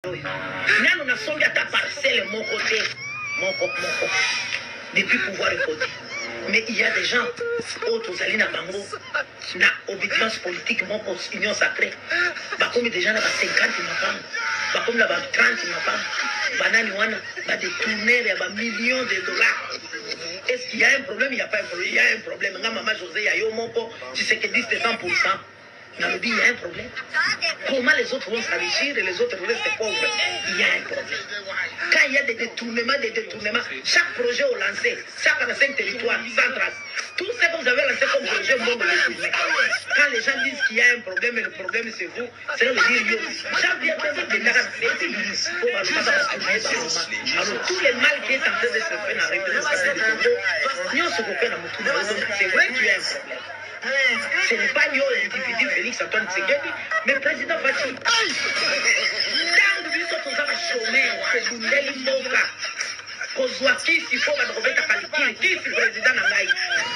Nano na songi ata parcelle mon côté, depuis pouvoir écouter. Mais il y a des gens, autres alliés na bango, na obédience politique, mon union sacrée. Bah comme des gens là, 50 ma femme, bah comme là, 30 ma femme, banani wana, bah détourner, bah millions de dollars. Est-ce qu'il y a un problème? Il n'y a pas un problème. Il y a un problème. Maman José, il y a eu mon pot, tu sais que 10 de 100%. Dans le dit, il y a un problème. Comment les autres vont s'enrichir et les autres restent pauvres? Il y a un problème. Quand il y a des détournements, chaque projet au lancé, chaque 5 territoires, sans trace, tout ce que vous avez lancé comme projet, vous le détourner. Quand les gens disent qu'il y a un problème et le problème c'est vous, c'est là de dire, alors tous les mal qui est en train de se faire dans la République du Congo, c'est vrai qu'il y a un problème. Ce n'est pas l'individu Félix Antoine Tshisekedi, mais le président Fachi. Tant que nous sommes chômeurs, que nous sommes kozwa kisi faut badrobeta kalikili kisi président Nangaï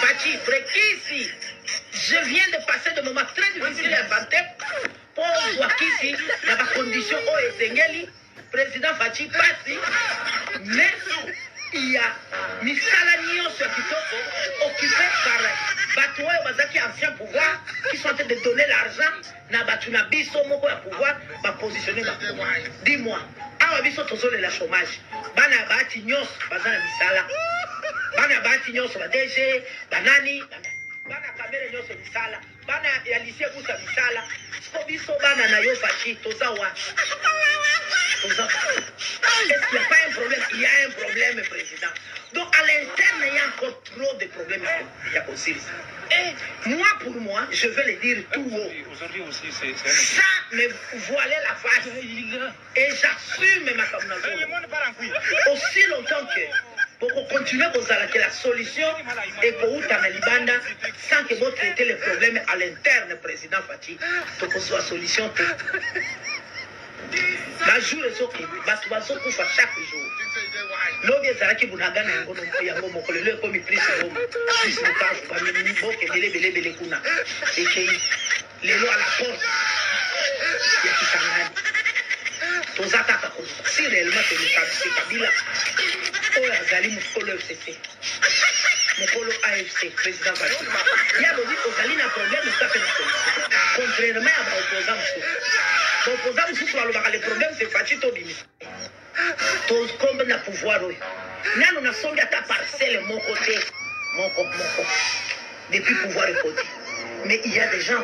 Fachi Frekisi. Je viens de passer de moments très difficiles à Bantep pour voir kisi dans la condition où Esengeli président Fachi passe, mais il y a misala nyonso ya kitoko occupé par Batoué Bazaki ancien pouvoir qui sont en train de donner l'argent na Batuna biso moko ya pouvoir ba positionner ba pouvoir. Dis-moi, awa biso tozole la chômage. Bana bati nyos bazana misala. Bana bati nyos ba DG, banani, bana kamere nyos misala. Bana ya lycée kusa misala. Sko biso bana na yo Fachi tozawa. Est-ce qu'il n'y a pas un problème? Il y a un problème, président. Donc, à l'interne, il y a encore trop de problèmes. Il y a aussi ça. Et moi, pour moi, je vais le dire tout haut. Ça me voilait la face. Et j'assume ma communauté. Aussi longtemps que pour continuer à la solution et pour Outana Libanda sans que vous traitez les problèmes à l'interne, président Fachi. Donc, on soit solution. La jour est ok, tu vas souffrir chaque jour. L'objet c'est qui vous n'a gagné un bon nom, le comme il prie sur l'homme. Si c'est le cas, vous allez me dire que les kuna. Et que les lois à la porte, il y a qui s'engagent. Tous attaques, si réellement c'est Kabila, oh, Zali Moukolo FCC. Moukolo AFC, président Fachi. Il y a l'objet aux Zali un problème, ça fait une solution. Contrairement à l'opposant. L'opposant sur le problème, c'est Fachi Tobimi. Tous comme na pouvoir. Nano na songi ata parcelle mon côté. Depuis pouvoir écouter. Mais il y a des gens,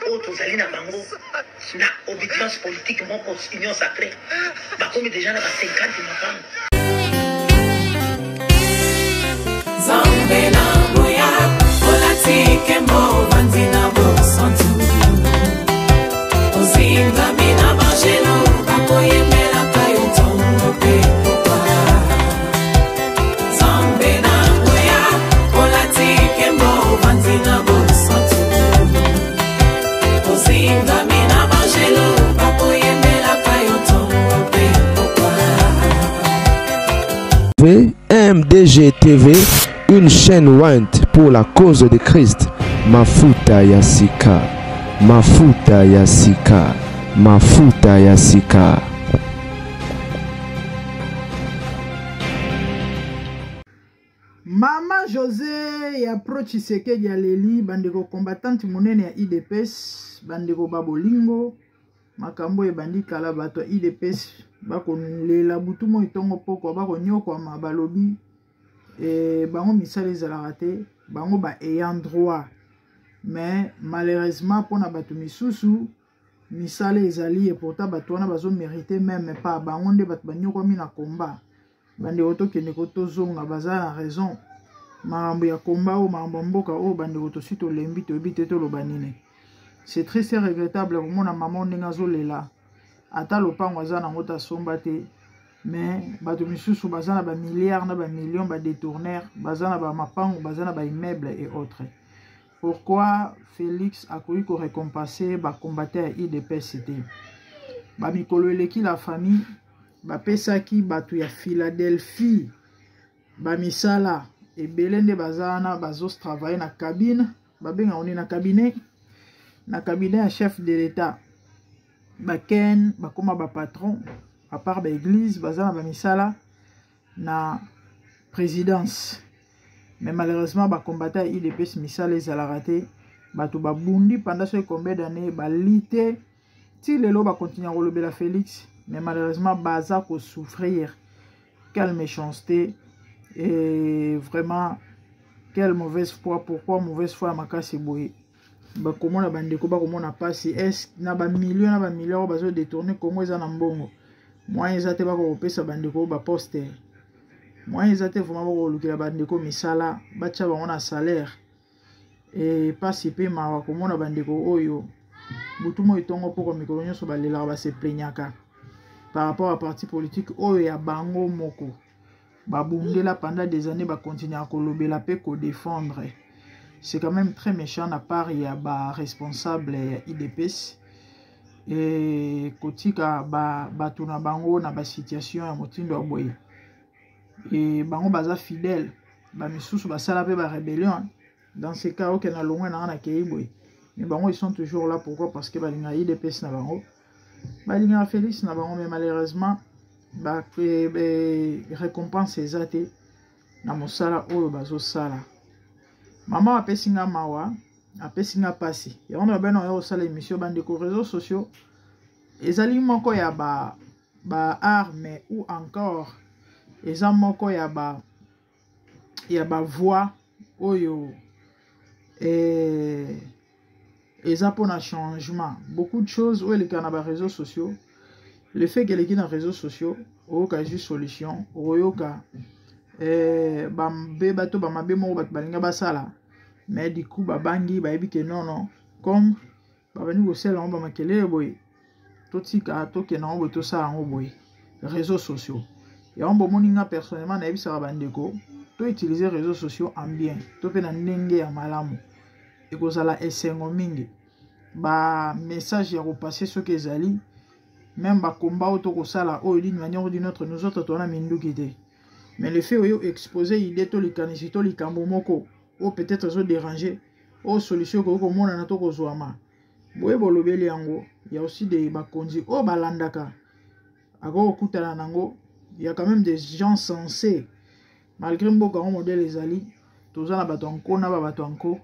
autres alliés na bango, na obédience politique, mon union sacrée. Bah comme des gens là, 50 ma femme. Zambe na boya, olatike mo bandina bo santu. Ozinga mina bajelo, bakoye mela kayo tongo pe popa. Zambe na boya, olatike mo bandina bo santu. Ozinga mina bajelo, bakoye mela kayo tongo pe popa. MDG TV, une chaîne Wint pour la cause de Christ. Mafuta Yasika, Mafuta Yasika, Mafuta Yasika. Mama José ya Pro Tshisekedi ya Leli, bandeko combattante monene ya IDPS, bandeko babolingo, makambo ebandi kala bato IDPS, bako lela butu mo itongo poko, bako nyoko ma balobi, bango misala ezalaka te, bango ba ayant droit. Mais malheureusement pour na bato misusu, misala ezali et pourtant bato wana bazo mériter même pas, bango nde bato banyoko mi na combat. Bande oto kende koto zonga baza na raison. Marambo ya combat ou marambo mboka o bande oto sito lembi to ebite to lobanine. C'est triste et regrettable pour mon maman nengazo lela. Ata lopango aza na ngota somba te. Mais bato misusu baza na ba milliards na ba millions ba détourneurs, baza na ba mapango, baza na ba immeubles et autres. Pourquoi Félix a couru ko récompenser ba combattant IDPS c'était ba mikolo eleki la famille ba pesaki batu ya Philadelphie ba misala et belende bazana bazos travailler na cabine ba benga on na cabinet à chef de l'état ba ken ba koma ba patron à part l'église, baza na misala na présidence. Mais malheureusement, ba combattant IDPS misala ezala raté. Bato ba bundi pendant ce combien d'années, ba lité. Si les lots ba continuer à relever la Félix, mais malheureusement, baza ko souffrir. Quelle méchanceté et vraiment quelle mauvaise foi. Pourquoi mauvaise foi à Makasi Boye? Bah comment la bande ko ba comment na passe est na ba millions bazo détourner Congo eza na mbongo. Moi ezate ba ko pesa bande ko ba poster. Moi ezate vraiment ba ko lukela bande ko misala ba tcha ba na salaire et pas si pe ma comment na bande ko oyo butumo itongo poko mikolo nyoso ba lela ba se plaignaka par rapport à parti politique oyo ya bango moko ba bundela pendant des années ba continuer à kolobela pe ko défendre. C'est quand même très méchant à part il y a ba responsable IDPS et kotika ba tuna bango na ba situation ya motindo aboye et bango baza fidèle ba misusu ba sala pe ba rébellion. Dans ces cas auquel na longwe na keiboye mais bango ils sont toujours là. Pourquoi? Parce que ba linga IDPS na bango ba linga Félix na bango, mais malheureusement ba récompense ezate na mosala oyo bazo sala. Maman apesinga mawa apesinga pasi et on a ben on sala émission bande ko réseaux sociaux ezali moko ya ba arme ou encore eza moko ya ba voix oyo eza pour un changement. Beaucoup de choses où les canaux réseaux sociaux, le fait que les gens réseaux sociaux au cas juste solution au cas bambe bato bamabe mo bat balinga basala mais du coup babangi ba ebi que non comme babani ko sela on ba makele boy totika to ke na on to sa en boy réseaux sociaux et on bomoninga personnellement na ebisa bandeko to utiliser réseaux sociaux en bien to pe na ndenge ya malamu et kozala esengo mingi ba message ya repasser ce que ezali même ba combat auto ko sala o d'une manière ou d'une autre nous autres to na minduki te. Mais le fait où exposer idée to likanisi to likambo moko ou peut-être zo déranger ou solution ko mona na to ko zoama boye bolobeli yango. Il y a aussi des bakonzi o balandaka ako kutana nango. Il y a quand même des gens sensés malgré mboka on modèle ezali toza na bato anko na bato anko.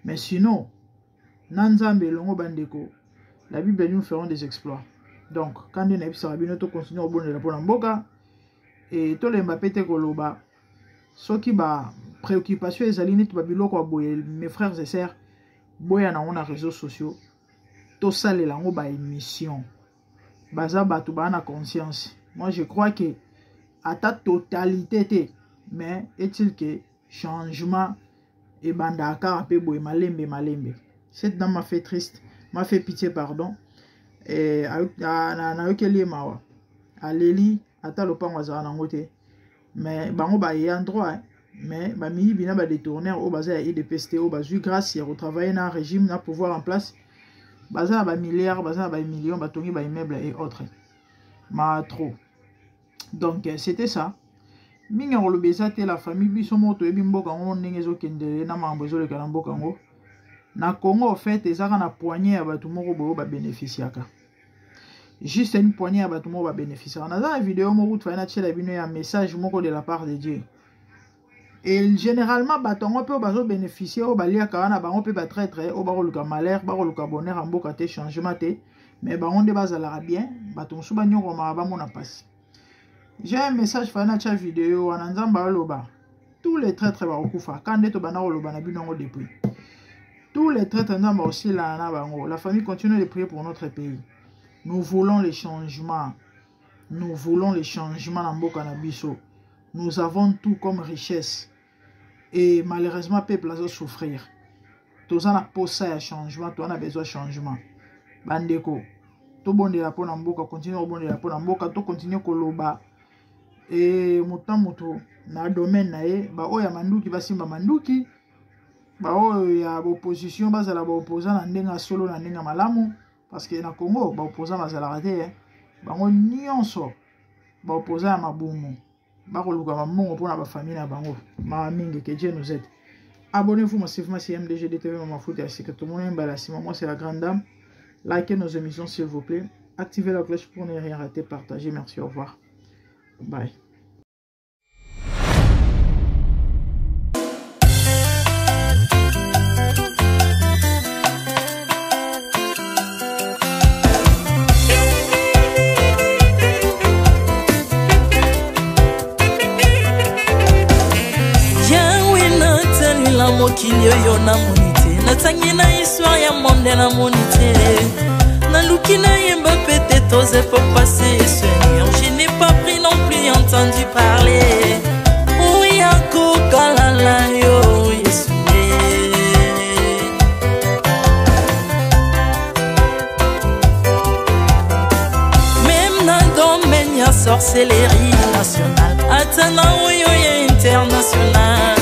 Mais sinon nanzambe longo bandeko la Bible nous feront des exploits. Donc quand on a ça bino to continuer au bon de la pona mboka et to le Mbappé te koloba soki ba préoccupation ezali net ba biloko boye mes frères et sœurs boya na on a réseaux sociaux to salela ngo ba émission baza bato ba na conscience. Moi je crois que à ta totalité mais est-il que changement et bandaka pe boye malembe. Cette dame m'a fait triste, m'a fait pitié pardon. Et na okeli mawa aleli ata lopango azala nango te mais bango ba y endroit mais ba mi bina ba détourner au baza ya IDPS au bazu grâce ya retravailler na régime na pouvoir en place baza ba milliards baza ba millions ba tongi ba immeubles et autres ma trop. Donc c'était ça minga ko lobeza te la famille biso moto ebi mboka ngo ndenge ezokendele na mambo ezoleka na mboka ngo na Congo. En fait ezaka na poignée ya bato moko boyo ba bénéficiaka juste une poignée à bateau va bénéficier. On a dans la vidéo moko tu vas na un message moko de la part de Dieu. Et généralement bateau on peut bazo bénéficier au balia kana ba on peut pas traître au baro le malheur baro le bonheur en boka te changement te mais ba on de base la bien bateau suba nyoko ma ba mona passe. J'ai un message fa na vidéo ananzamba loba. Tous les traîtres ba okufa quand de to bana loba na bino depuis. Tous les traîtres nzamba aussi là na bango. La famille continue de prier pour notre pays. Nous voulons les changements. Nous voulons les changements dans Mboka na biso. Nous avons tout comme richesse. Et malheureusement, le peuple a souffrir. Tous en a posé un changement, tous en a besoin de changement. Bandeko, tout bon de la peau dans Mboka, continue au bon de la peau dans Mboka, tout continue koloba. Et moutan moutou, dans le domaine nae, ba o ya manduki ba simba manduki, ba o ya opposition ba za la ba opposant na ndenga solo na ndenga malamu. Parce que na Congo, ba opposant bazala te, bango nyonso ba opposant à mabumu. Ba ko luka mamungo pona ba famille na bango. Ma mingi que Dieu nous aide. Abonnez-vous massivement sur MDG TV Mafuta ya Sika. Tout le monde est moi c'est la grande dame. Likez nos émissions s'il vous plaît. activez la cloche pour ne rien rater, partagez, merci, au revoir, bye. Mokili yo na monite natangi na histoire ya monde na monite naluki na yemba pete toze pour passer Seigneur, je n'ai pas pris non plus entendu parler oui akoka la yo Yesu même na domaine ya sorcellerie nationale atana oyo ya international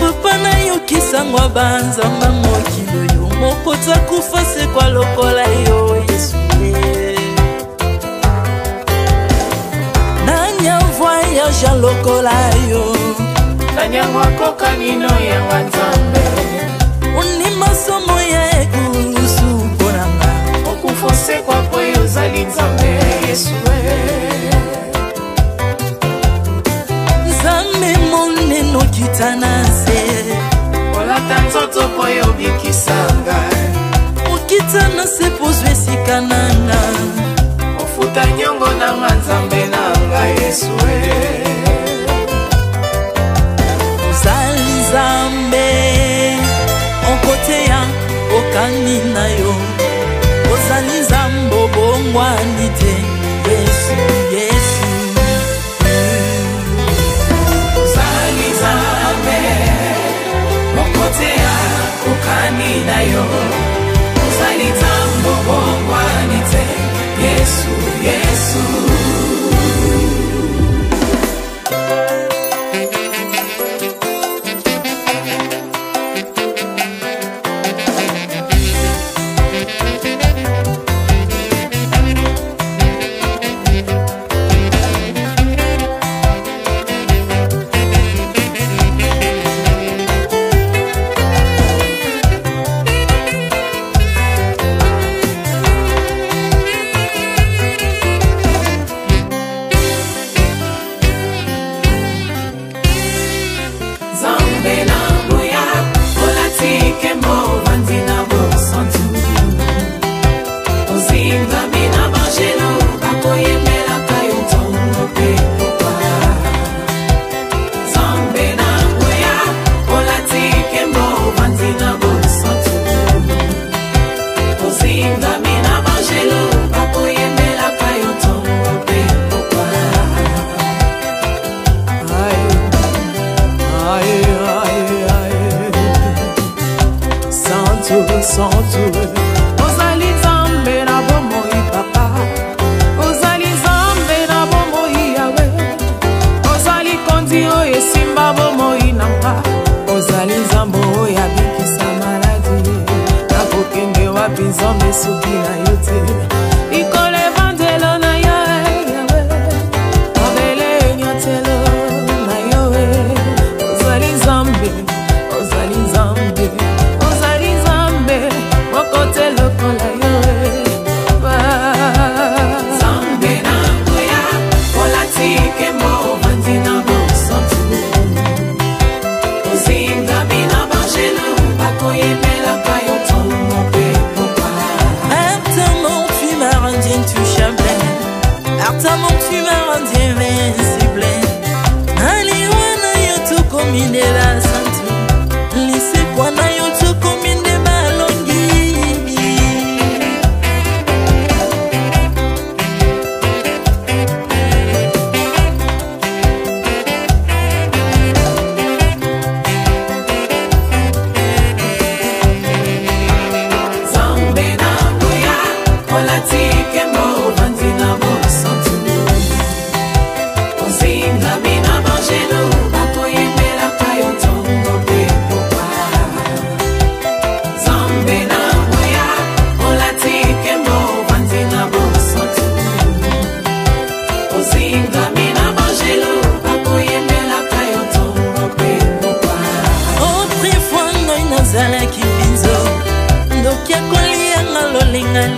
papa na yo kisangwa banzamba mokili yo mokota kufa se kwa lokola yo Yesu nanya voyage lokola yo nanya wakoka nino ya wanzambe uni masomo ya ekusu ponanga okufa se kwa poyo zali nzambe Yesu nzambe moneno kitanase olata nzoto poyo bikisanga okitana se pozwe sikananga ofuta nyongo na nzambe nanga Yesu ozali nzambe onkote ya okani na yo ozali nzambe obongwani te Yesu Yesu ozali nzambe onkote ya okani na yo ozali nzambe obongwani te Yesu Yesu ozali nzambe na bomoi papa ozali nzambe na bomoi yawe ozali kondi oyo esimba bomoi nanga ozali nzambe oyo abikisa maladi nakokende wapi nzambe soki na yo te ikolo evangelo na yo yawe mabele nyatelo na yo ozali nzambe ozali nzambe kote lokola yo zambe na ngoya olatike mo bandina bo santu ozinga bina bangelo bakoyemela kayo tomo pe popa Artamon tu m'as rendu intouchable Artamon tu m'as rendu invincible Aliwana yo tu komine la santu lise kwa na yo tu komine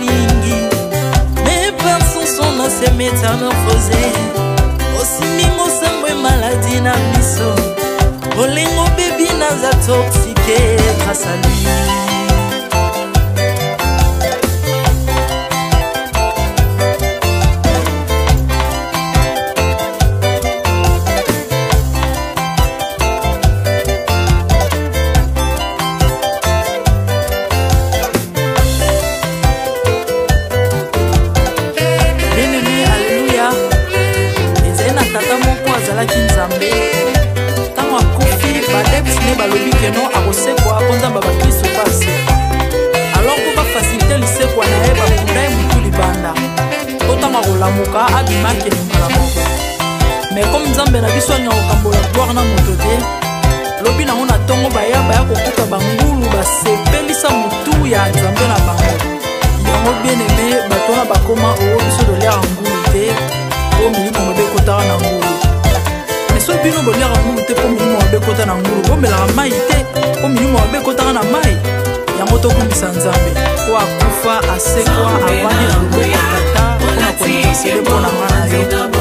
lingi me métamorphosé. Osimimo sambwe maladie na biso. Olingo baby naza toxiqué grâce à lui. Mais comme Nzambe na biso nya okambola gloire na moto te lobi na ona tongo baya kokuta bangulu basepelisa mutu ya Nzambe na bango yango bien aimé batona bakoma o biso dolera ngulu te o milimo mabe kotara na ngulu mais so bino bolera ngulu te po milimo mabe kotara na ngulu bomela mai te po milimo mabe kotara na mai yango tokumisa Nzambe ko akufa asekwa avandi na loboko tata mpona konisele mpona ngana yo